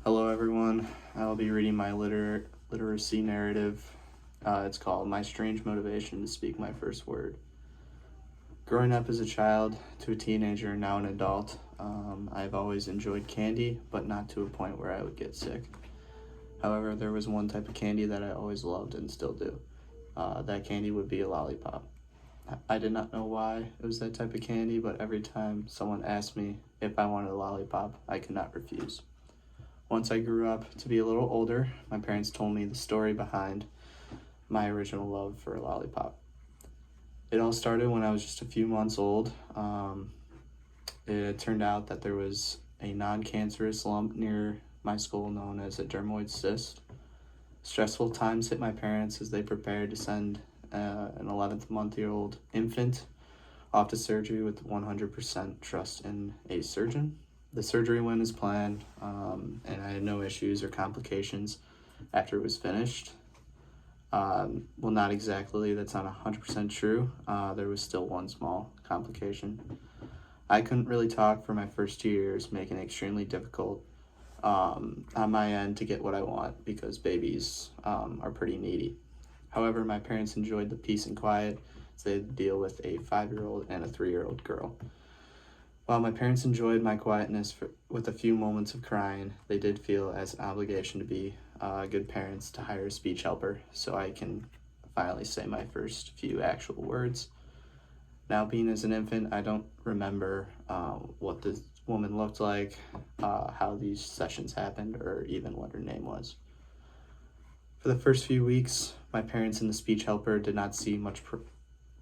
Hello, everyone. I'll be reading my literacy narrative. It's called My Strange Motivation to Speak My First Word. Growing up as a child to a teenager and now an adult, I've always enjoyed candy, but not to a point where I would get sick. However, there was one type of candy that I always loved and still do. That candy would be a lollipop. I did not know why it was that type of candy, but every time someone asked me if I wanted a lollipop, I could not refuse. Once I grew up to be a little older, my parents told me the story behind my original love for a lollipop. It all started when I was just a few months old. It turned out that there was a non-cancerous lump near my skull known as a dermoid cyst. Stressful times hit my parents as they prepared to send an 11-month-old infant off to surgery with 100% trust in a surgeon. The surgery went as planned, and I had no issues or complications after it was finished. Well, not exactly, that's not 100% true. There was still one small complication. I couldn't really talk for my first 2 years, making it extremely difficult on my end to get what I want because babies are pretty needy. However, my parents enjoyed the peace and quiet as they had to deal with a 5-year-old and a 3-year-old girl. While my parents enjoyed my quietness with a few moments of crying, they did feel as an obligation to be good parents to hire a speech helper so I can finally say my first few actual words. Now, being as an infant, I don't remember what this woman looked like, how these sessions happened, or even what her name was. For the first few weeks, my parents and the speech helper did not see much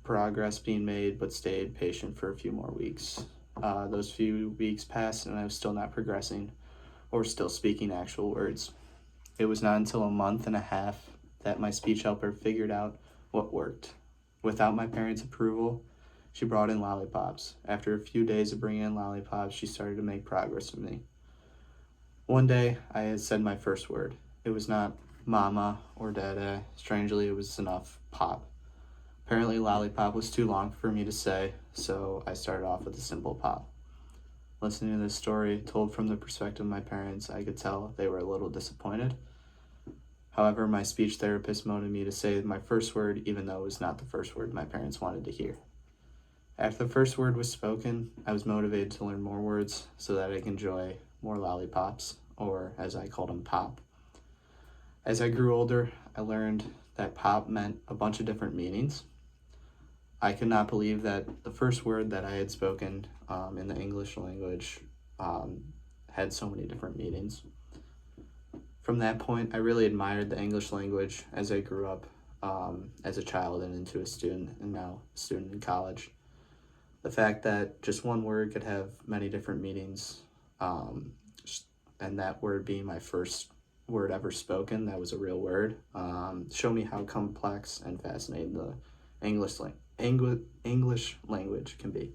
progress being made, but stayed patient for a few more weeks. Those few weeks passed and I was still not progressing or still speaking actual words. It was not until a month and a half that my speech helper figured out what worked. Without my parents' approval, she brought in lollipops. After a few days of bringing in lollipops, she started to make progress with me. One day, I had said my first word. It was not mama or dada. Strangely, it was enough pop. Apparently, lollipop was too long for me to say, so I started off with a simple pop. Listening to this story, told from the perspective of my parents, I could tell they were a little disappointed. However, my speech therapist motivated me to say my first word, even though it was not the first word my parents wanted to hear. After the first word was spoken, I was motivated to learn more words so that I could enjoy more lollipops, or as I called them, pop. As I grew older, I learned that pop meant a bunch of different meanings. I could not believe that the first word that I had spoken in the English language had so many different meanings. From that point, I really admired the English language as I grew up as a child and into a student, and now a student in college. The fact that just one word could have many different meanings, and that word being my first word ever spoken, that was a real word, showed me how complex and fascinating the English language can be.